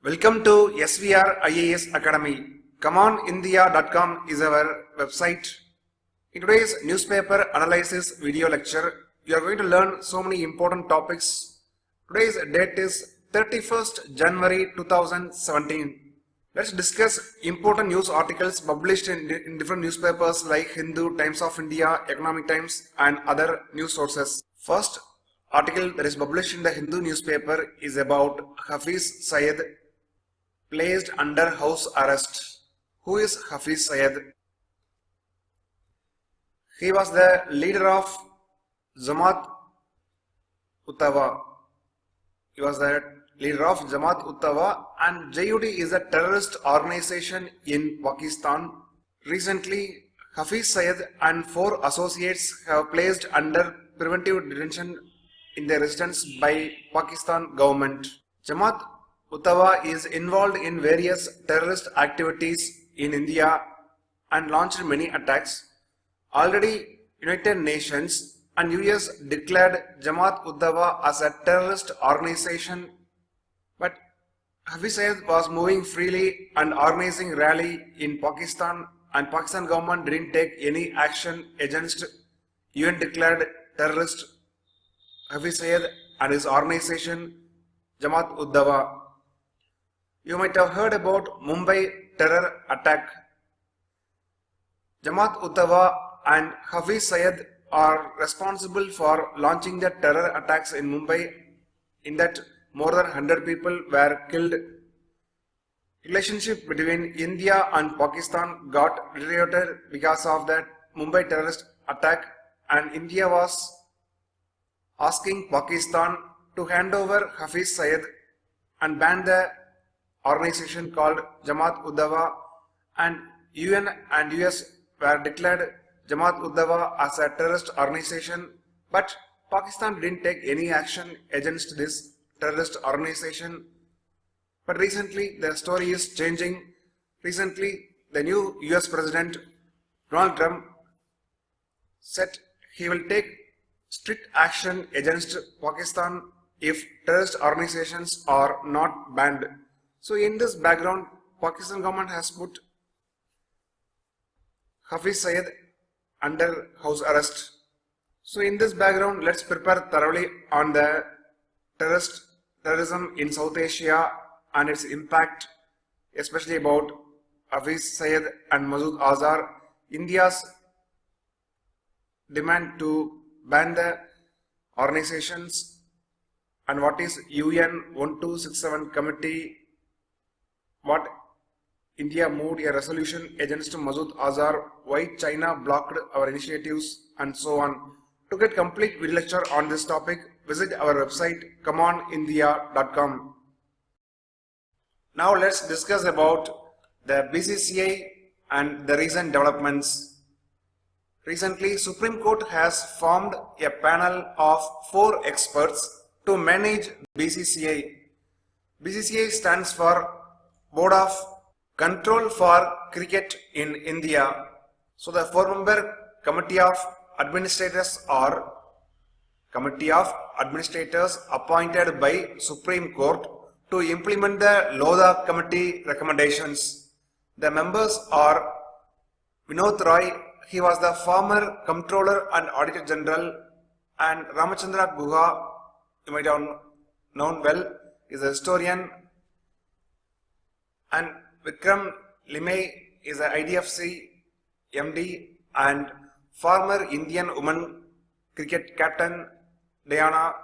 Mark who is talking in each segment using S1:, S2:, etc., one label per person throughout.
S1: Welcome to SVR IAS Academy. ComeOnIndia.com is our website. In today's newspaper analysis video lecture, you are going to learn so many important topics. Today's date is 31st January 2017. Let's discuss important news articles published in different newspapers like Hindu, Times of India, Economic Times and other news sources. First article that is published in the Hindu newspaper is about Hafiz Syed placed under house arrest. Who is Hafiz Syed? He was the leader of Jamaat Uttawa. And JUD is a terrorist organization in Pakistan. Recently, Hafiz Syed and 4 associates have placed under preventive detention in their residence by Pakistan government. Jamaat Uttawa is involved in various terrorist activities in India and launched many attacks. Already, United Nations and US declared Jamaat Uttawa as a terrorist organization, but Hafiz Syed was moving freely and organizing rally in Pakistan, and Pakistan government didn't take any action against UN declared terrorist Hafiz Syed and his organization Jamaat Uttawa. You might have heard about Mumbai terror attack. Jamaat Uttawa and Hafiz Syed are responsible for launching the terror attacks in Mumbai. In that, more than 100 people were killed. Relationship between India and Pakistan got deteriorated because of that Mumbai terrorist attack, and India was asking Pakistan to hand over Hafiz Syed and ban the organization called Jamaat Uttawa, and UN and US were declared Jamaat Uttawa as a terrorist organization, but Pakistan didn't take any action against this terrorist organization. But recently the story is changing. Recently the new US President Donald Trump said he will take strict action against Pakistan if terrorist organizations are not banned. So in this background, Pakistan government has put Hafiz Syed under house arrest. So in this background, let's prepare thoroughly on the terrorism in South Asia and its impact, especially about Hafiz Syed and Masood Azhar, India's demand to ban the organizations, and what is UN 1267 committee, what India moved a resolution against Masood Azhar, why China blocked our initiatives, and so on. To get complete video lecture on this topic, visit our website ComeOnIndia.com. Now let's discuss about the BCCI and the recent developments. Recently, Supreme Court has formed a panel of 4 experts to manage BCCI. BCCI stands for Board of Control for Cricket in India. So the 4-member Committee of Administrators are Committee of Administrators appointed by Supreme Court to implement the Lodha Committee recommendations. The members are Vinod Roy, he was the former Comptroller and Auditor General, and Ramachandra Guha, you might have known well, is a historian, and Vikram Limay is a IDFC MD, and former Indian women cricket captain Diana,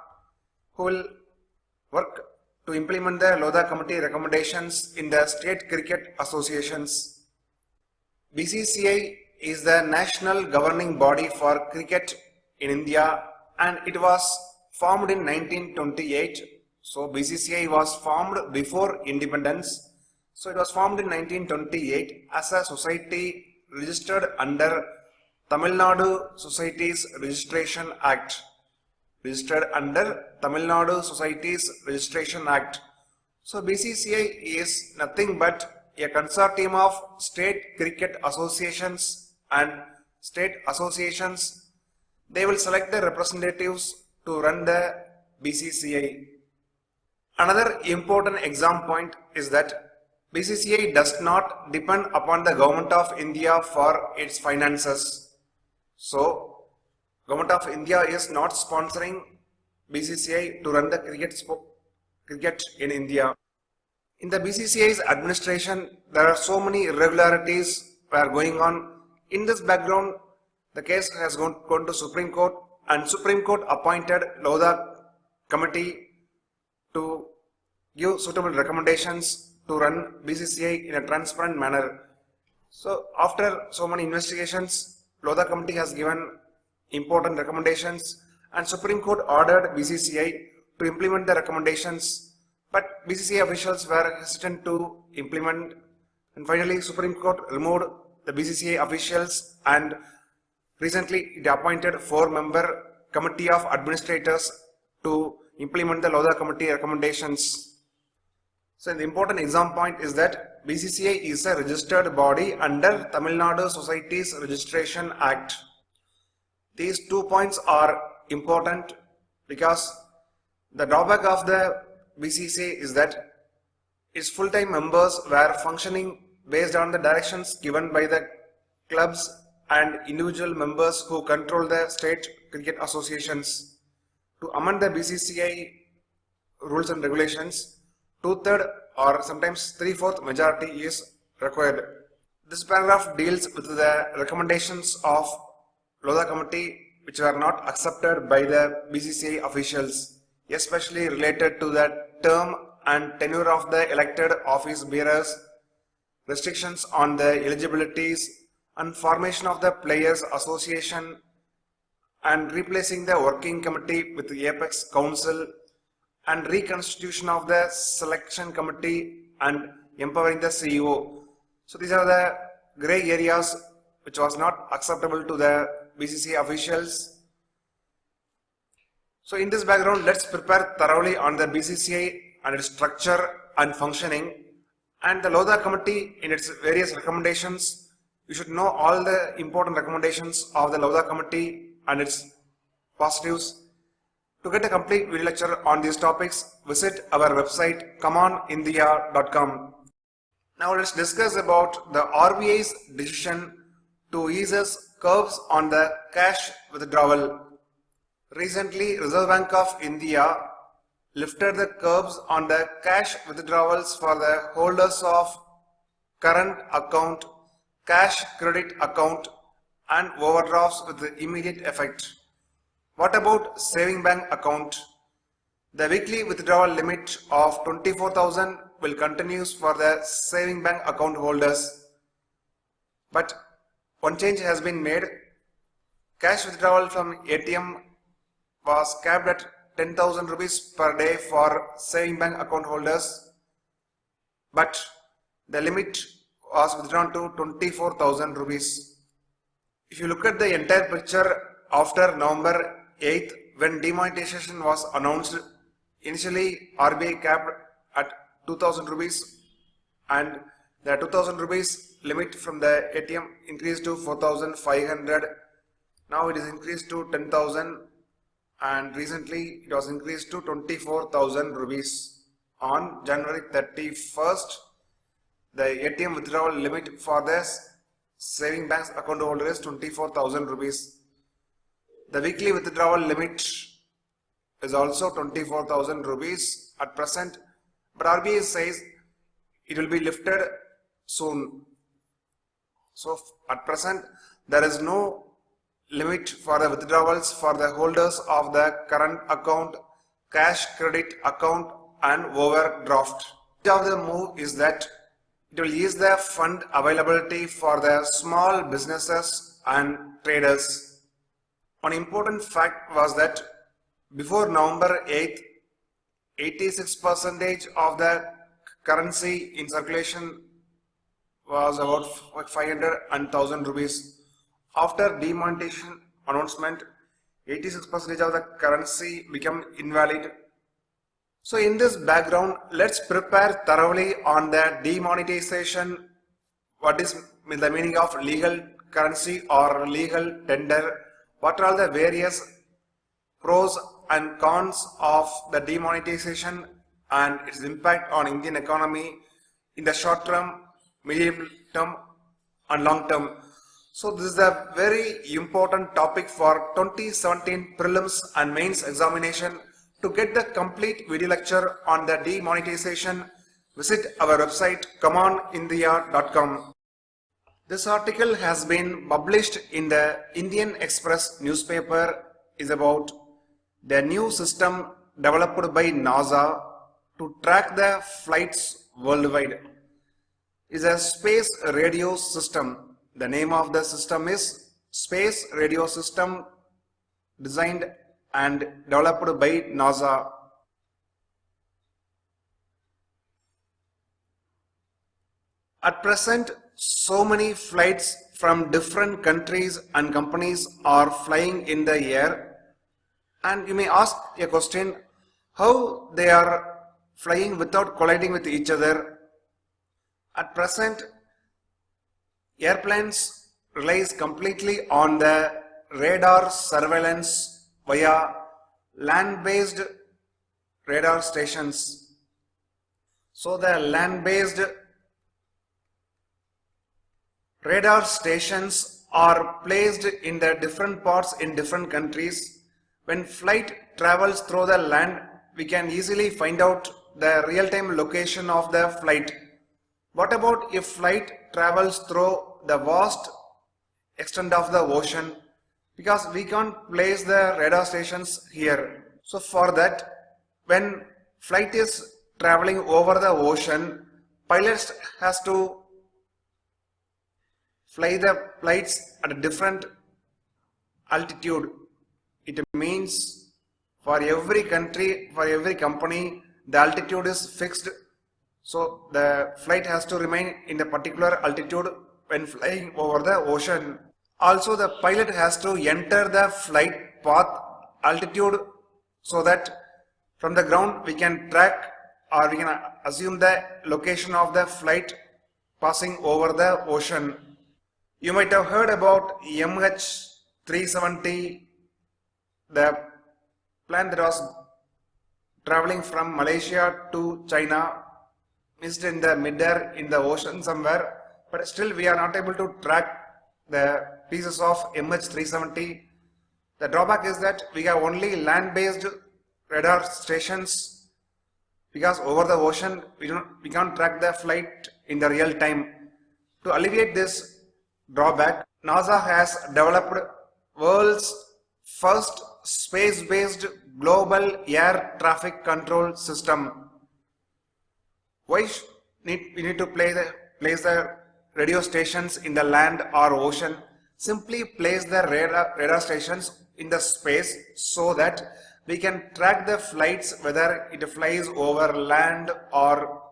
S1: who will work to implement the Lodha Committee recommendations in the state cricket associations. BCCI is the national governing body for cricket in India, and it was formed in 1928. So BCCI was formed before independence. So it was formed in 1928 as a society registered under Tamil Nadu Societies Registration Act. So BCCI is nothing but a consortium of state cricket associations, and state associations, they will select the representatives to run the BCCI. Another important exam point is that BCCI does not depend upon the government of India for its finances. So, government of India is not sponsoring BCCI to run the cricket in India. In the BCCI's administration, there are so many irregularities were going on. In this background, the case has gone to Supreme Court, and Supreme Court appointed Lodha committee to give suitable recommendations to run BCCI in a transparent manner. So after so many investigations, Lodha committee has given important recommendations, and Supreme Court ordered BCCI to implement the recommendations, but BCCI officials were hesitant to implement, and finally Supreme Court removed the BCCI officials, and recently it appointed 4-member committee of administrators to implement the Lodha committee recommendations. So the important exam point is that BCCI is a registered body under Tamil Nadu Societies Registration Act. These 2 points are important because the drawback of the BCCI is that its full-time members were functioning based on the directions given by the clubs and individual members who control the state cricket associations. To amend the BCCI rules and regulations, 2/3 or sometimes 3/4 majority is required. This paragraph deals with the recommendations of Lodha committee which were not accepted by the BCCI officials, especially related to the term and tenure of the elected office bearers, restrictions on the eligibilities, and formation of the Players Association, and replacing the working committee with the Apex Council, and reconstitution of the selection committee, and empowering the CEO. So these are the grey areas which was not acceptable to the BCCI officials. So in this background, let's prepare thoroughly on the BCCI and its structure and functioning, and the Lodha committee in its various recommendations. You should know all the important recommendations of the Lodha committee and its positives. To get a complete video lecture on these topics, visit our website comeonindia.com. Now let's discuss about the RBI's decision to ease curbs on the cash withdrawal. Recently, Reserve Bank of India lifted the curbs on the cash withdrawals for the holders of current account, cash credit account, and overdrafts with immediate effect. What about saving bank account? The weekly withdrawal limit of 24,000 will continue for the saving bank account holders. But one change has been made. Cash withdrawal from ATM was capped at 10,000 rupees per day for saving bank account holders, but the limit was withdrawn to 24,000 rupees. If you look at the entire picture after November 8th, when demonetization was announced, initially RBI capped at 2,000 rupees, and the 2,000 rupees limit from the ATM increased to 4,500. Now it is increased to 10,000, and recently it was increased to 24,000 rupees. On January 31st, the ATM withdrawal limit for the saving banks account holder is 24,000 rupees. The weekly withdrawal limit is also 24,000 rupees at present, but RBI says it will be lifted soon. So at present there is no limit for the withdrawals for the holders of the current account, cash credit account, and overdraft. The move is that it will ease the fund availability for the small businesses and traders. One important fact was that before November 8th, 86% of the currency in circulation was about 500 and 1,000 rupees. After demonetization announcement, 86% of the currency became invalid. So in this background, let's prepare thoroughly on the demonetization. What is the meaning of legal currency or legal tender? What are the various pros and cons of the demonetization, and its impact on Indian economy in the short term, medium term and long term. So this is a very important topic for 2017 prelims and mains examination. To get the complete video lecture on the demonetization, visit our website commandindia.com. This article has been published in the Indian Express newspaper. Is about the new system developed by NASA to track the flights worldwide. Is a space radio system. The name of the system is Space Radio System, designed and developed by NASA. At present, so many flights from different countries and companies are flying in the air, and you may ask a question, how they are flying without colliding with each other. At present, airplanes relies completely on the radar surveillance via land-based radar stations. So the land-based radar stations are placed in the different parts in different countries. When flight travels through the land, we can easily find out the real-time location of the flight. What about if flight travels through the vast extent of the ocean? Because we can't place the radar stations here. So for that, when flight is traveling over the ocean, pilots has to fly the flights at a different altitude. It means for every country, for every company, the altitude is fixed. So the flight has to remain in the particular altitude when flying over the ocean. Also, the pilot has to enter the flight path altitude so that from the ground we can track or we can assume the location of the flight passing over the ocean. You might have heard about MH370, the plane that was traveling from Malaysia to China, missed in the midair in the ocean somewhere, but still we are not able to track the pieces of MH370. The drawback is that we have only land-based radar stations, because over the ocean we can't track the flight in the real time. To alleviate this drawback, NASA has developed world's first space-based global air traffic control system. Why we need to place the radio stations in the land or ocean? Simply place the radar stations in the space so that we can track the flights whether it flies over land or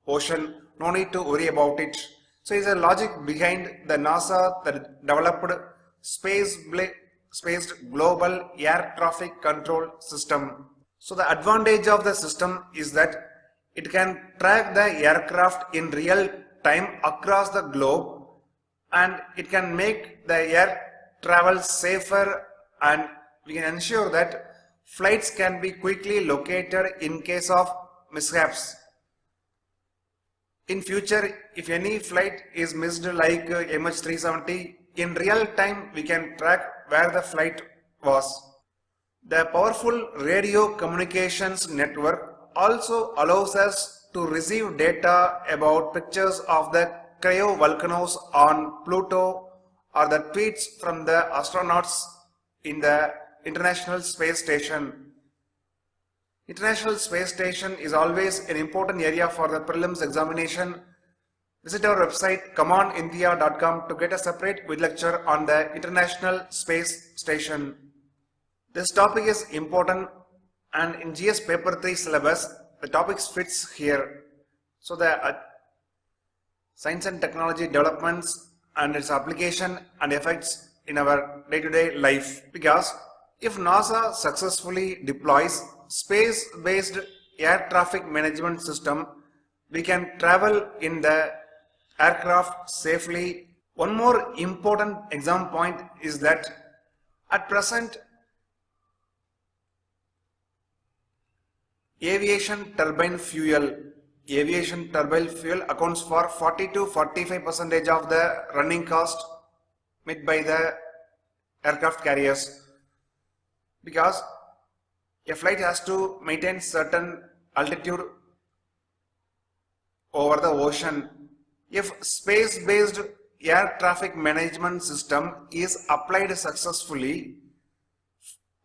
S1: ocean. No need to worry about it. So is a logic behind the NASA that developed space-based global air traffic control system. So the advantage of the system is that it can track the aircraft in real time across the globe, and it can make the air travel safer, and we can ensure that flights can be quickly located in case of mishaps. In future, if any flight is missed like MH370, in real time we can track where the flight was. The powerful radio communications network also allows us to receive data about pictures of the cryovolcanoes on Pluto or the tweets from the astronauts in the International Space Station. International Space Station is always an important area for the prelims examination. Visit our website commandindia.com to get a separate video lecture on the International Space Station. This topic is important, and in GS paper 3 syllabus the topics fits here. So the science and technology developments and its application and effects in our day-to-day life. Because if NASA successfully deploys space-based air traffic management system, we can travel in the aircraft safely. One more important exam point is that at present Aviation turbine fuel. Aviation turbine fuel accounts for 40 to 45% of the running cost met by the aircraft carriers, because a flight has to maintain certain altitude over the ocean. If space-based air traffic management system is applied successfully,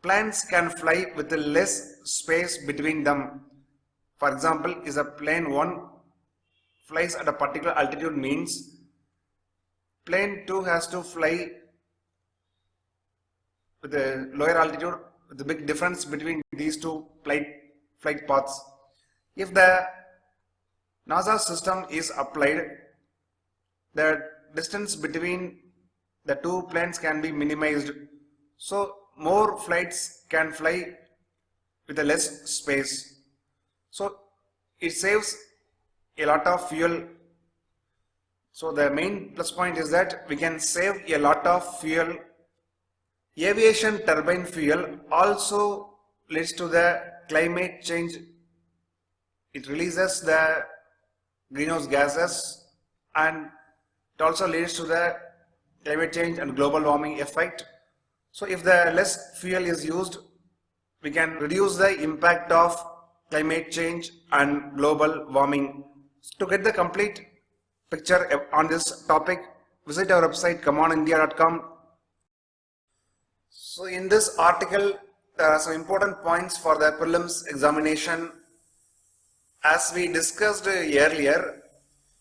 S1: planes can fly with less space between them. For example, is a plane 1 flies at a particular altitude means plane 2 has to fly with a lower altitude with the big difference between these two flight paths. If the NASA system is applied, the distance between the two planes can be minimized, so more flights can fly with a less space. So it saves a lot of fuel. So the main plus point is that we can save a lot of fuel. Aviation turbine fuel also leads to the climate change. It releases the greenhouse gases and it also leads to the climate change and global warming effect. So if the less fuel is used, we can reduce the impact of climate change and global warming. To get the complete picture on this topic, visit our website commandindia.com. So in this article, there are some important points for the prelims examination. As we discussed earlier,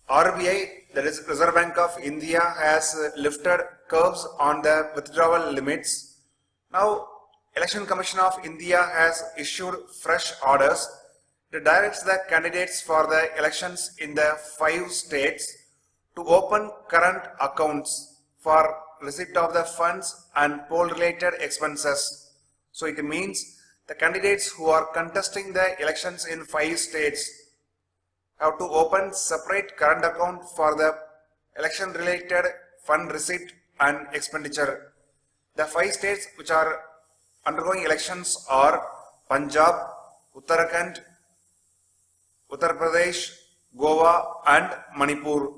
S1: RBI, that is Reserve Bank of India, has lifted curbs on the withdrawal limits. Now, Election Commission of India has issued fresh orders. It directs the candidates for the elections in the 5 states to open current accounts for receipt of the funds and poll related expenses. So it means the candidates who are contesting the elections in 5 states have to open separate current account for the election related fund receipt and expenditure. The 5 states which are undergoing elections are Punjab, Uttarakhand, Uttar Pradesh, Goa and Manipur.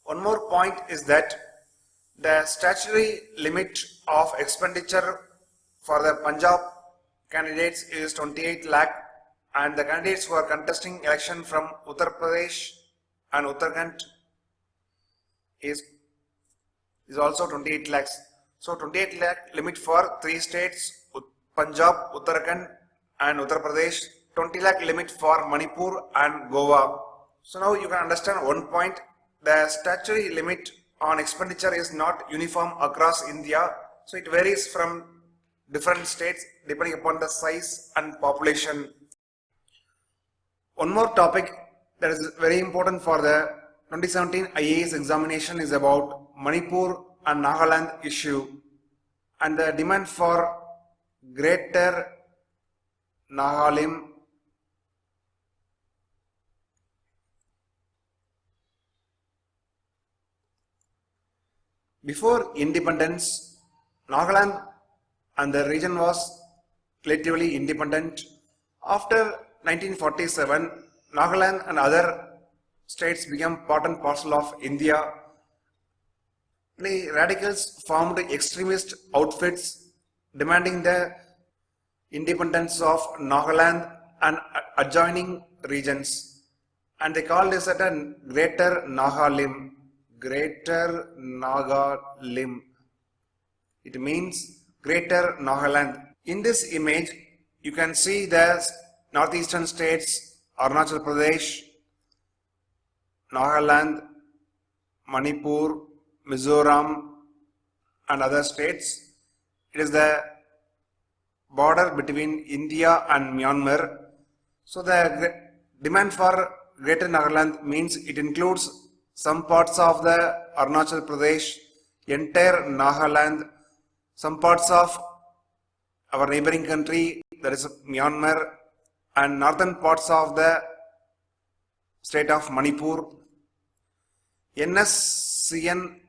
S1: One more point is that the statutory limit of expenditure for the Punjab candidates is 28 lakh, and the candidates who are contesting election from Uttar Pradesh and Uttarakhand is also 28 lakhs. So 28 lakh limit for 3 states, Punjab, Uttarakhand and Uttar Pradesh, 20 lakh limit for Manipur and Goa. So now you can understand one point, the statutory limit on expenditure is not uniform across India, so it varies from different states depending upon the size and population. One more topic that is very important for the 2017 IAS examination is about Manipur and Nagaland issue and the demand for Greater Nagalim Before independence, Nagaland and the region was relatively independent. After 1947, Nagaland and other states became part and parcel of India. The radicals formed extremist outfits demanding the independence of Nagaland and adjoining regions, and they called this a Greater Nagalim. Greater Nagalim. It means Greater Nagaland. In this image, you can see the northeastern states, Arunachal Pradesh, Nagaland, Manipur, Mizoram and other states. It is the border between India and Myanmar. So the demand for Greater Nagaland means it includes some parts of the Arunachal Pradesh, entire Nagaland, some parts of our neighboring country, that is Myanmar, and northern parts of the state of Manipur. NSCN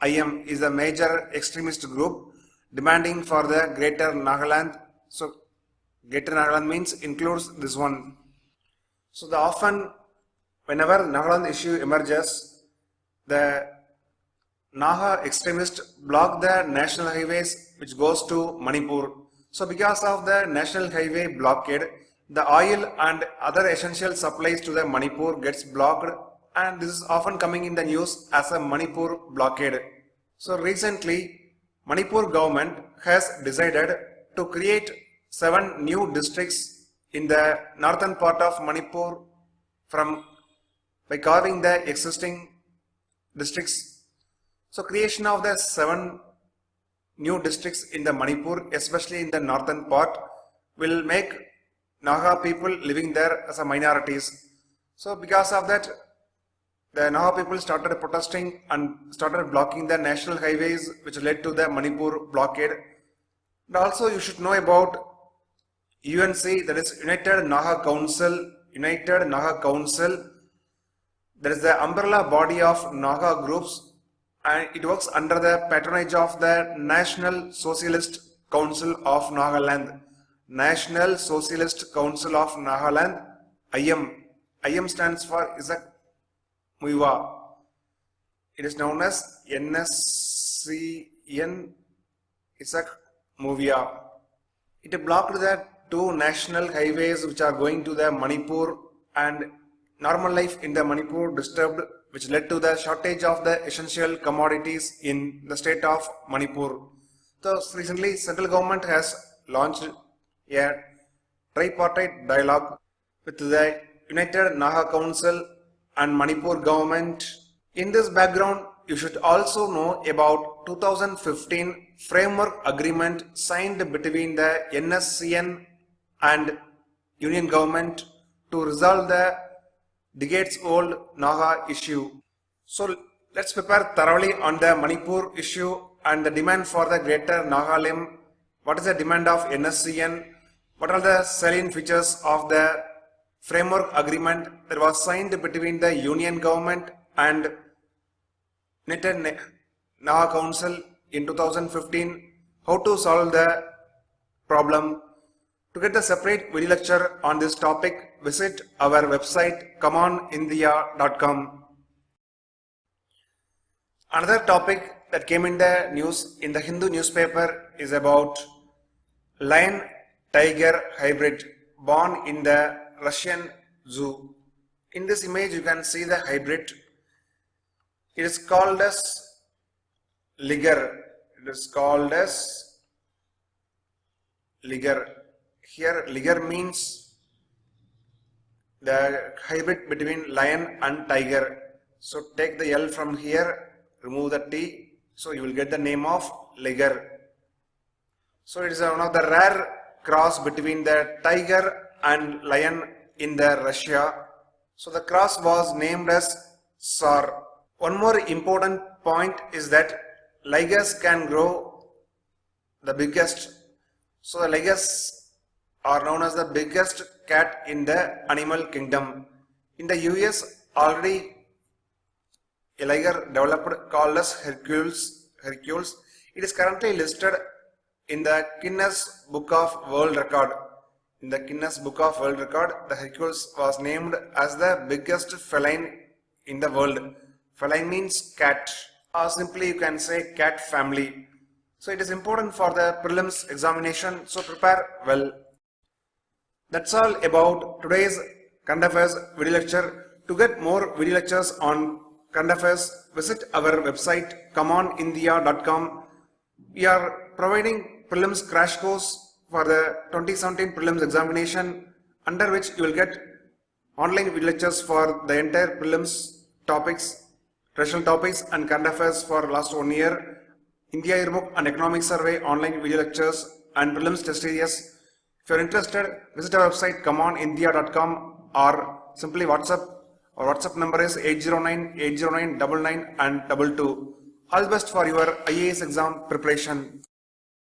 S1: IM is a major extremist group demanding for the Greater Nagaland. So Greater Nagaland means includes this one. So whenever Nagaland issue emerges, the Naga extremists block the national highways which goes to Manipur. So because of the national highway blockade, the oil and other essential supplies to the Manipur gets blocked, and this is often coming in the news as a Manipur blockade. So recently, Manipur government has decided to create 7 new districts in the northern part of Manipur by carving the existing districts. So creation of the 7 new districts in the Manipur, especially in the northern part, will make Naga people living there as a minorities. So because of that, the Naga people started protesting and started blocking the national highways, which led to the Manipur blockade. And also you should know about UNC, that is United Naga Council. That is the umbrella body of Naga groups, and it works under the patronage of the National Socialist Council of Nagaland. National Socialist Council of Nagaland, IM. IM stands for Isak Muiwa. It is known as NSCN Isak Muiwa. It blocked the 2 national highways which are going to the Manipur, and normal life in the Manipur disturbed, which led to the shortage of the essential commodities in the state of Manipur. So recently, central government has launched a tripartite dialogue with the United Naga Council and Manipur government. In this background, you should also know about 2015 framework agreement signed between the NSCN and Union government to resolve the decades-old Naga issue. So let's prepare thoroughly on the Manipur issue and the demand for the Greater Nagaland. What is the demand of NSCN? What are the salient features of the framework agreement that was signed between the Union government and United Naga Council in 2015? How to solve the problem? To get the separate video lecture on this topic, visit our website commandindia.com. Another topic that came in the news in the Hindu newspaper is about lion-tiger hybrid born in the Russian zoo. In this image you can see the hybrid. It is called as liger. Here liger means the hybrid between lion and tiger. So take the L from here, remove the T, so you will get the name of liger. So it is one of the rare cross between the tiger and lion in the Russia. So the cross was named as SAR. One more important point is that ligers can grow the biggest. So the ligers are known as the biggest cat in the animal kingdom. In the US, already a liger developed called as Hercules. It is currently listed in the Guinness Book of World Record. In the Guinness Book of World Record, the Hercules was named as the biggest feline in the world. Feline means cat, or simply you can say cat family. So it is important for the prelims examination, so prepare well. That's all about today's current affairs video lecture. To get more video lectures on current affairs, visit our website commandindia.com. We are providing prelims crash course for the 2017 prelims examination, under which you will get online video lectures for the entire prelims topics, traditional topics and current affairs for last 1 year, India Yearbook and Economic Survey online video lectures and prelims test series. If you are interested, visit our website commandindia.com or simply WhatsApp. Our WhatsApp number is 809-809-99 and 22. All the best for your IAS exam preparation.